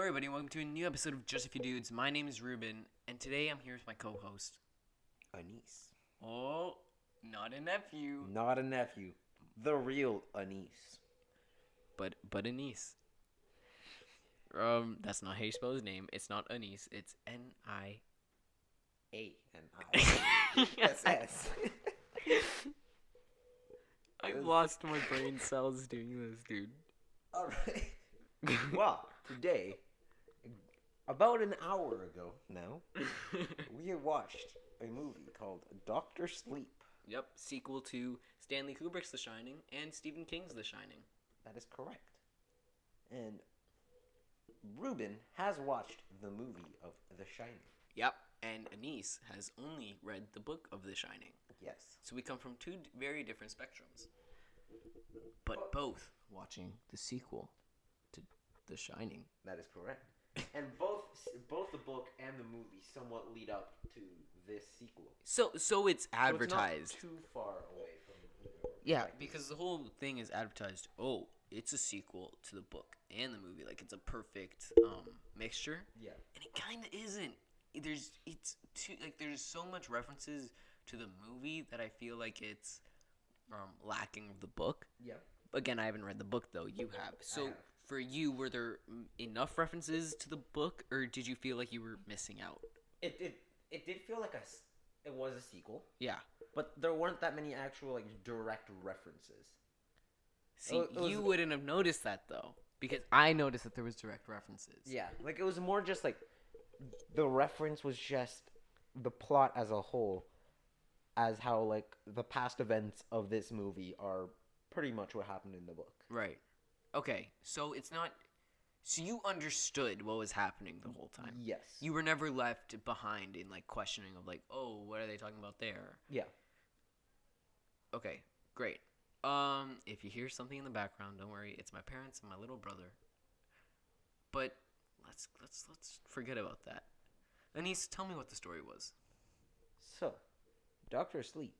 everybody, and welcome to a new episode of Just a Few Dudes. My name is Ruben, and today I'm here with my co-host. A niece. Oh, not a nephew. Not a nephew. The real Anise. But a niece. That's not how you spell his name. It's not Anise, it's N-I. A-N-I-S-S. I've lost my brain cells doing this, dude. Alright. Well, today, about an hour ago now, we watched a movie called Dr. Sleep. Yep, sequel to Stanley Kubrick's The Shining and Stephen King's The Shining. That is correct. And Ruben has watched the movie of The Shining. Yep, and Anise has only read the book of The Shining. Yes. So we come from two very different spectrums. But both watching the sequel to The Shining. That is correct. And both the book and the movie somewhat lead up to this sequel. So it's advertised. So it's not too far away from either. Yeah, Like, because the whole thing is advertised. Oh, it's a sequel to the book and the movie. Like it's a perfect mixture. yeah. And it kind of isn't. There's so much references to the movie that I feel like it's lacking of the book. Yeah. Again, I haven't read the book though. You have. So have. for you, were there enough references to the book, or did you feel like you were missing out? It did feel like it was a sequel, Yeah. but there weren't that many actual like direct references. See, It was- you wouldn't have noticed that though, because I noticed that there was direct references. Yeah, like it was more just like the reference was just the plot as a whole, as how like the past events of this movie are pretty much what happened in the book. Right. Okay. So it's not. So you understood what was happening the whole time. Yes. You were never left behind in like questioning of like, oh, what are they talking about there? Yeah. Okay. Great. If you hear something in the background, don't worry. It's my parents and my little brother. But let's forget about that. Anise, tell me what the story was. So, Doctor Sleep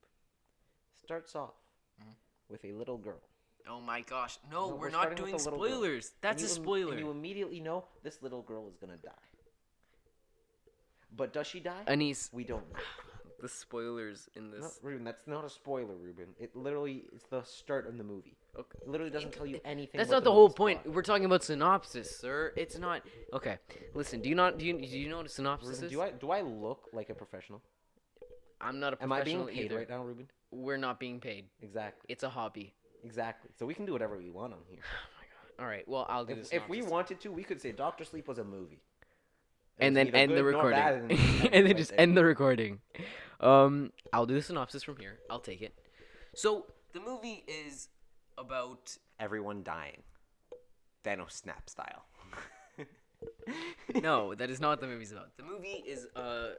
starts off Mhm. with a little girl. Oh my gosh. No, No, we're we're not starting doing with the little girl. spoilers. That's a And spoiler. And you immediately know this little girl is gonna die. But does she die? Anise, We don't know. the spoilers in No, this. Ruben, that's not a spoiler, Ruben. It literally is the start of the movie. Okay. It literally doesn't tell you anything. That's about not the whole movie's point. plot. We're talking about synopsis, sir. It's not. Okay. Listen. Do you know what a synopsis Ruben, is? do I look like a professional? I'm not a Am I professional being paid either. right now, Ruben? We're not being paid. Exactly. It's a hobby. Exactly. So we can do whatever we want on here. Oh my god. All right. Well, I'll do this. If we wanted to, we could say Doctor Sleep was a movie. And It's then neither end the good nor recording. bad, and And then right just there. end the recording. I'll do the synopsis from here. I'll take it. So the movie is about. Everyone dying. Thanos snap style. No, that is not what the movie's about. The movie is a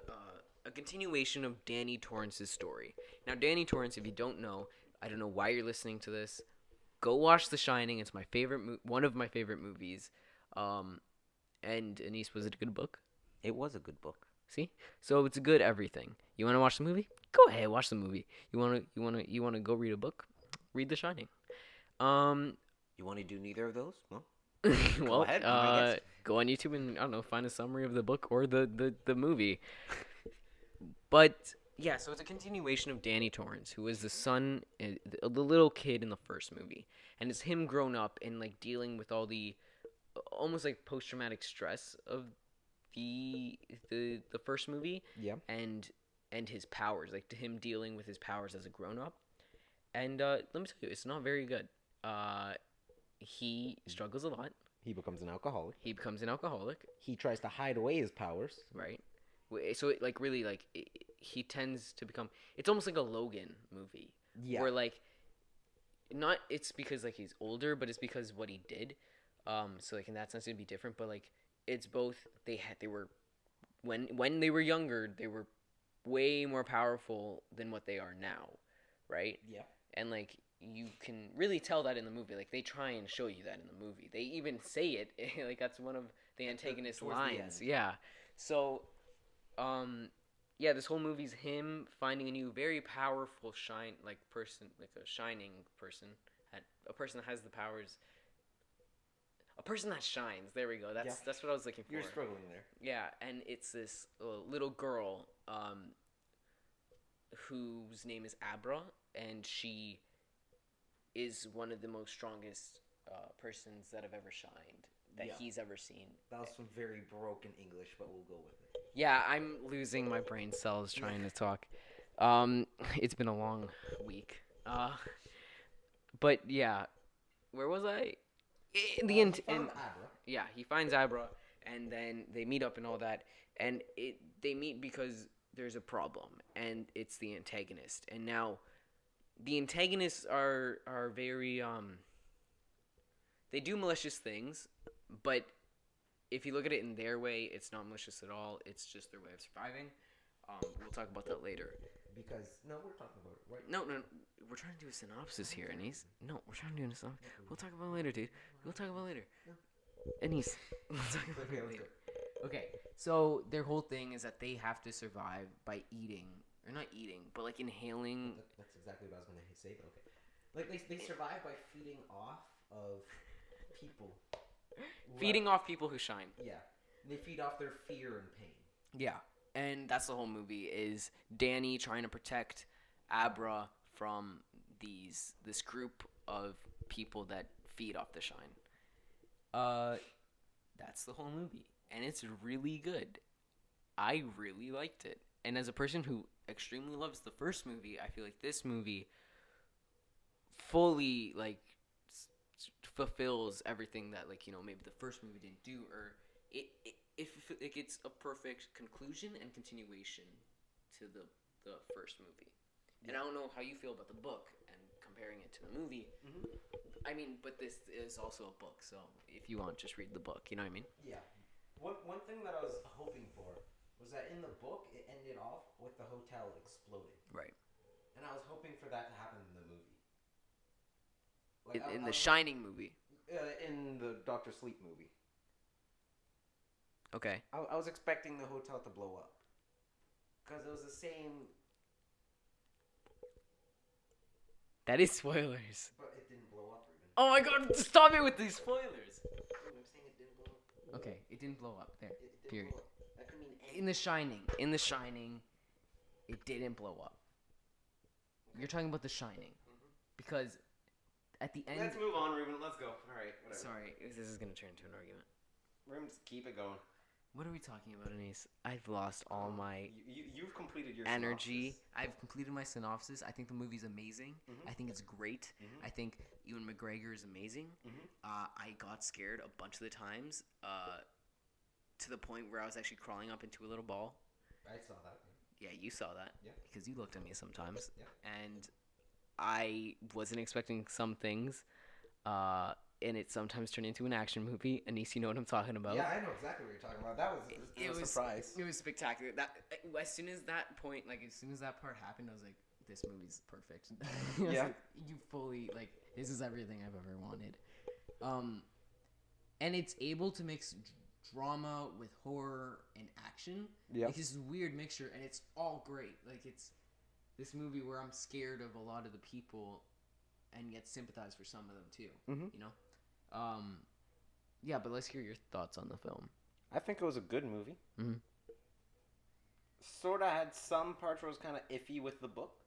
continuation of Danny Torrance's story. Now, Danny Torrance, if you don't know, I don't know why you're listening to this. Go watch The Shining. It's my favorite, one of my favorite movies. And Anise, was it a good book? It was a good book. See, so it's a good everything. You want to watch the movie? Go ahead, watch the movie. You want to go read a book? Read The Shining. You want to do neither of those? No. Well, ahead, be my guest. go on YouTube and I don't know, find a summary of the book or the movie. But yeah, so it's a continuation of Danny Torrance, who is the son, the little kid in the first movie, and it's him grown up and like dealing with all the almost like post-traumatic stress of the first movie Yeah. and his powers, like to him dealing with his powers as a grown-up. And let me tell you, it's not very good. He struggles a lot. He becomes an alcoholic. He becomes an alcoholic, He tries to hide away his powers. right? So it, like really like he tends to become. It's almost like a Logan movie, Yeah. where like not it's because like he's older, but it's because what he did. So like in that sense it'd be different, but like it's both. They were when they were younger, they were way more powerful than what they are now, right? Yeah. And like you can really tell that in the movie. Like they try and show you that in the movie. They even say it. Like that's one of the antagonist towards the lines. end. Yeah. So, yeah, this whole movie's him finding a new, very powerful person, like a shining person, a person that has the powers. a person that shines. There we go. That's what I was looking for. You're struggling there. Yeah, and it's this little girl whose name is Abra, and she is one of the most strongest persons that have ever shined that he's ever seen. That was some very broken English, but we'll go with it. Yeah, I'm losing my brain cells trying to talk. It's been a long week. But yeah, where was I? In the end, Abra. yeah, he finds Abra, and then they meet up and all that, and they meet because there's a problem, and it's the antagonist, and now the antagonists are very they do malicious things, but if you look at it in their way, it's not malicious at all. It's just their way of surviving. We'll talk about that later. Because we're talking about it right. No, we're trying to do a synopsis here, Anise. No, we're trying to do a synopsis. We'll talk about it later, dude. We'll talk about it later. Anise, we'll talk about it later. Okay, so their whole thing is that they have to survive by eating, or not eating, but like inhaling. That's exactly what I was going to say, but okay. Like, they survive by feeding off of people. Feeding off people who shine. Yeah. They feed off their fear and pain. Yeah, and that's the whole movie, is Danny trying to protect Abra from this group of people that feed off the shine. That's the whole movie, and it's really good. I really liked it, and as a person who extremely loves the first movie, I feel like this movie fully fulfills everything that maybe the first movie didn't do, or it's a perfect conclusion and continuation to the first movie. And I don't know how you feel about the book and comparing it to the movie. Mm-hmm. I mean, but this is also a book, so if you want, just read the book. You know what I mean? Yeah. One thing that I was hoping for was that in the book it ended off with the hotel exploding. Right. And I was hoping for that to happen in the movie. In the Shining movie. In the Doctor Sleep movie. Okay. I was expecting the hotel to blow up. Because it was the same... That is spoilers. But it didn't blow up, Ruben. Oh my god, stop it with these spoilers! I'm saying it didn't blow up. Okay, it didn't blow up. There. It didn't Period. blow up. That could mean anything. In The Shining, it didn't blow up. You're talking about The Shining. Because at the end... Let's move on, Ruben. Let's go. Alright, whatever. Sorry, this is going to turn into an argument. Ruben, just keep it going. What are we talking about, Anise? I've lost all my You've completed your energy. synopsis. I've completed my synopsis. I think the movie's amazing. Mhm. I think it's great. Mhm. I think Ewan McGregor is amazing. Mhm. I got scared a bunch of the times to the point where I was actually crawling up into a little ball. I saw that. Yeah, you saw that. Yeah. Because you looked at me sometimes. Yeah. And I wasn't expecting some things. And it sometimes turned into an action movie. Anise, you know what I'm talking about. Yeah, I know exactly what you're talking about. That was a surprise. It was spectacular. As soon as that part happened, I was like, "This movie's perfect." Yeah. Like, you fully this is everything I've ever wanted. And it's able to mix drama with horror and action. Yeah. Like, this weird mixture, and it's all great. Like, it's this movie where I'm scared of a lot of the people, and yet sympathize for some of them too. Mm-hmm. You know. Yeah, but let's hear your thoughts on the film. I think it was a good movie. Mm-hmm. Sort of had some parts where it was kind of iffy with the book.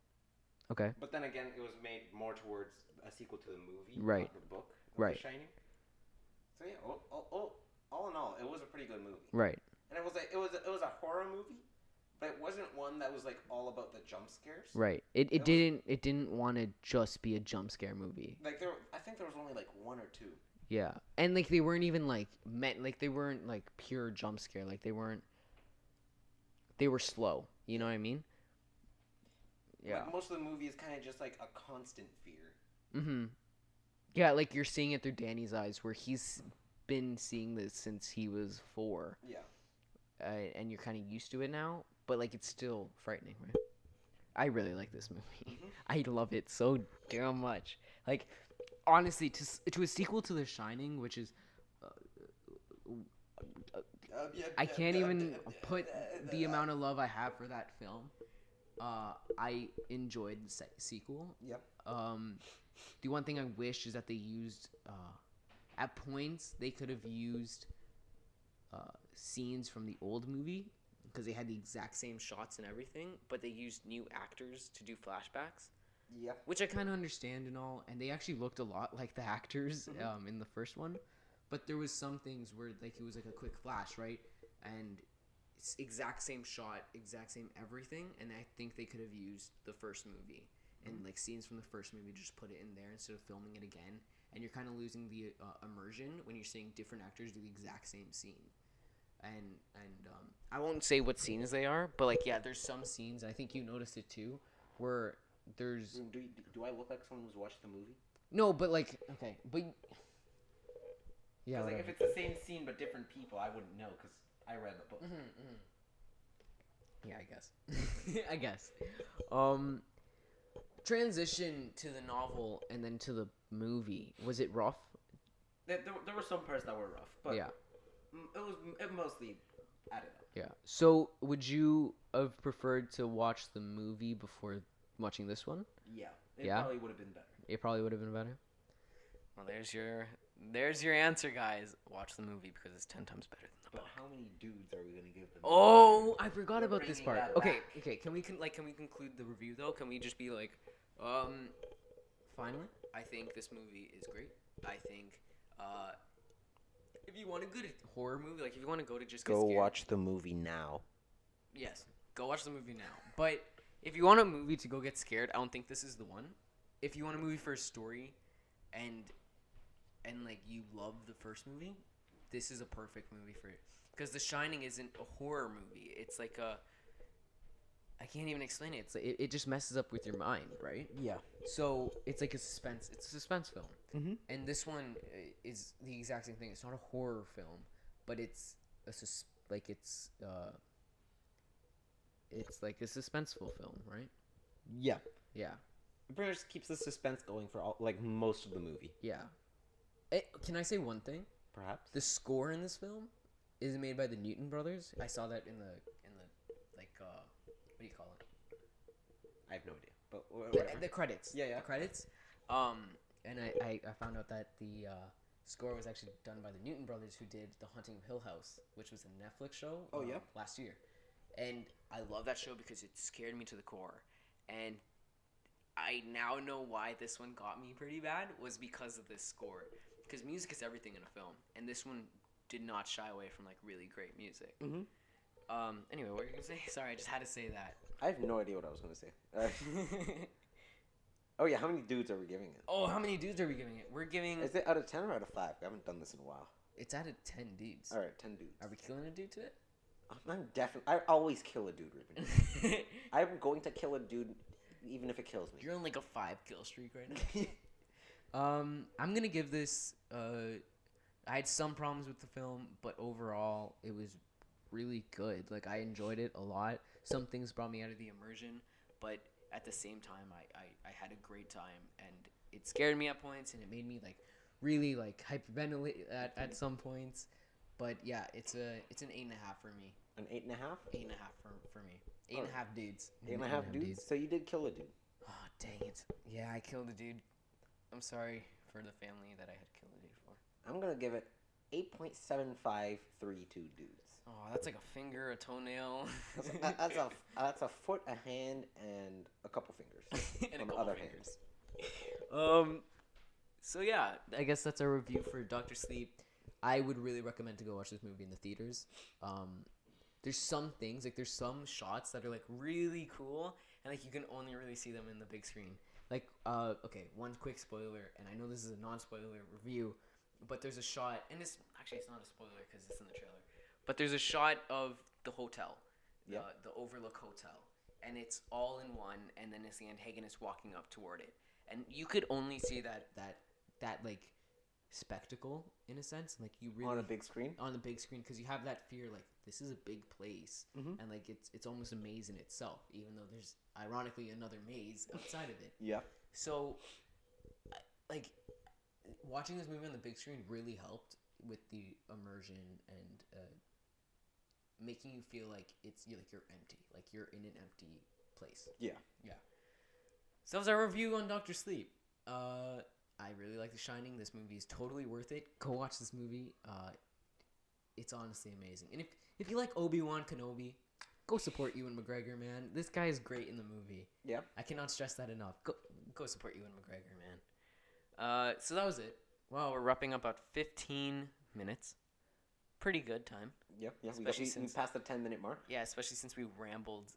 Okay. But then again, it was made more towards a sequel to the movie, Right. not the book. Right. The Shining. So yeah, all in all, it was a pretty good movie. Right. And it was a horror movie, but it wasn't one that was all about the jump scares. Right. It didn't want to just be a jump scare movie. I think there was only one or two. Yeah. And they weren't even they weren't pure jump scare. They were slow. You know what I mean? Yeah. Most of the movie is kind of just a constant fear. Mhm. Yeah, you're seeing it through Danny's eyes, where he's been seeing this since he was 4. Yeah. And you're kind of used to it now, but it's still frightening, right? I really like this movie. Mhm. I love it so damn much. Honestly, to a sequel to The Shining, which is I can't even put the amount of love I have for that film. I enjoyed the sequel. Yep. The one thing I wish is that they used at points they could have used scenes from the old movie because they had the exact same shots and everything, but they used new actors to do flashbacks, Yeah. which I kind of understand and all. And they actually looked a lot like the actors in the first one, but there was some things where like it was like a quick flash, right? And it's exact same shot, exact same everything, and I think they could have used the first movie and like scenes from the first movie, just put it in there instead of filming it again. And you're kind of losing the immersion when you're seeing different actors do the exact same scene. And I won't say what scenes they are, but like yeah, there's some scenes. I think you noticed it too, where there's Do I look like someone who's watched the movie? no, but like okay, but yeah, Because like if it's the same scene but different people, I wouldn't know because I read the book. yeah, I guess, I guess. Transition to the novel and then to the movie. Was it rough? There were some parts that were rough, but Yeah. it mostly added up. Yeah. So, would you have preferred to watch the movie before watching this one? Yeah, it Yeah? probably would have been better. It probably would have been better. Well, there's your answer, guys. Watch the movie because it's 10 times better than the But book. how many dudes are we gonna give them? Oh, I forgot We're about this bringing part. that Okay, back. okay. Can we conclude the review though? Can we just be like, finally, I think this movie is great. I think, if you want a good horror movie, like if you want to go to just get Go scared, watch the movie now. yes, go watch the movie now. But if you want a movie to go get scared, I don't think this is the one. If you want a movie for a story, and like you love the first movie, this is a perfect movie for it. Because The Shining isn't a horror movie. It's like I can't even explain it. It just messes up with your mind, right? Yeah. So it's like it's a suspense film. Mhm. And this one is the exact same thing. It's not a horror film, but it's like it's like a suspenseful film, right? Yeah. Yeah. It pretty much keeps the suspense going for most of the movie. Yeah. Can I say one thing? Perhaps. The score in this film is made by the Newton brothers. I saw that in the like what do you call it? I have no idea, but whatever. The credits. Yeah, yeah. The credits. And I found out that the score was actually done by the Newton brothers, who did The Haunting of Hill House, which was a Netflix show. Oh, yeah? Last year, and I love that show because it scared me to the core, and I now know why this one got me pretty bad was because of this score. Because music is everything in a film, and this one did not shy away from like really great music. Mhm. Anyway, what were you gonna say? Sorry, I just had to say that. I have no idea what I was gonna say. Oh yeah, how many dudes are we giving it? Oh, how many dudes are we giving it? We're giving. Is it out of 10 or out of 5? We haven't done this in a while. It's out of 10 dudes. All right, 10 dudes. Are we killing a dude to it? I'm definitely. I always kill a dude, Ruben. I'm going to kill a dude, even if it kills me. You're on like a 5 kill streak right now. I'm gonna give this. I had some problems with the film, but overall, it was really good. Like I enjoyed it a lot. Some things brought me out of the immersion, but at the same time, I had a great time, and it scared me at points, and it made me like really like hyperventilate at some points. But yeah, it's an 8.5 for me. An 8.5? 8.5 for me. 8.5 dudes. 8.5 dudes? So you did kill a dude. Oh dang it! Yeah, I killed a dude. I'm sorry for the family that I had killed a dude for. I'm gonna give it 8.7532 dudes. Oh, that's like a finger, a toenail. That's a foot, a hand, and a couple fingers And a on the couple other fingers. hand. So yeah, I guess that's our review for Doctor Sleep. I would really recommend to go watch this movie in the theaters. There's some things, like there's some shots that are like really cool, and like you can only really see them in the big screen. Like, okay, one quick spoiler, and I know this is a non-spoiler review, but there's a shot, and it's not a spoiler because it's in the trailer, but there's a shot of the hotel, the Overlook Hotel, and it's all in one, and then it's the antagonist walking up toward it, and you could only see that like spectacle in a sense, like you really On a big screen? on the big screen, because you have that fear like this is a big place, and like it's almost a maze in itself, even though there's ironically another maze outside of it. Yeah. So like watching this movie on the big screen really helped with the immersion and making you feel like you're empty, like you're in an empty place. Yeah. So that was our review on Doctor Sleep. I really like The Shining. This movie is totally worth it. Go watch this movie. It's honestly amazing. And if you like Obi-Wan Kenobi, go support Ewan McGregor, man. This guy is great in the movie. Yeah. I cannot stress that enough. Go support Ewan McGregor, man. So that was it. Wow, we're wrapping up about 15 minutes. Pretty good time. Yep. Yeah. Especially We since- passed the 10-minute mark. Yeah, especially since we rambled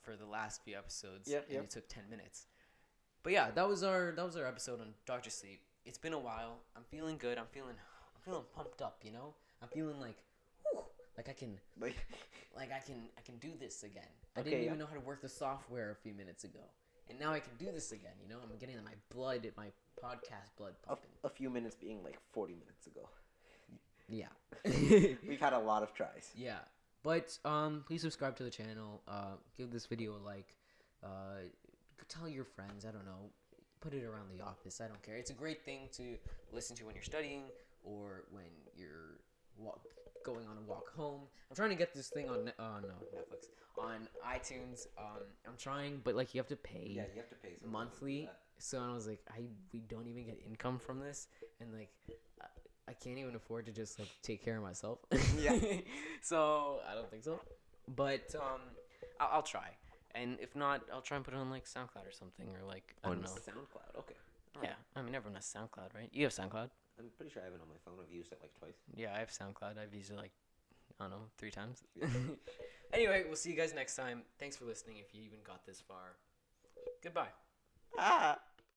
for the last few episodes. Yep, And yep. it took 10 minutes. But yeah, that was our episode on Doctor Sleep. It's been a while. I'm feeling good. I'm feeling pumped up, you know? I'm feeling like, whew, like I can do this again. I Okay, didn't yeah. even know how to work the software a few minutes ago. And now I can do this again, you know? I'm getting my podcast blood pumping. A few minutes being like 40 minutes ago. Yeah. We've had a lot of tries. Yeah. But please subscribe to the channel. Give this video a like. Tell your friends. I don't know. Put it around the office. I don't care. It's a great thing to listen to when you're studying or when you're going on a walk home. I'm trying to get this thing on Netflix, on iTunes. I'm trying, but like you have to pay Yeah, you have to pay something monthly. for that. So I was like, we don't even get income from this, and like I can't even afford to just like take care of myself. Yeah. So I don't think so. But I'll try, and if not, I'll try and put it on like SoundCloud or something, or like I don't know. SoundCloud. Okay. Yeah, I mean everyone has SoundCloud, right? You have SoundCloud. I'm pretty sure I have it on my phone. I've used it like twice. Yeah, I have SoundCloud. I've used it like I don't know 3 times. Anyway, we'll see you guys next time. Thanks for listening. If you even got this far, goodbye. Ah.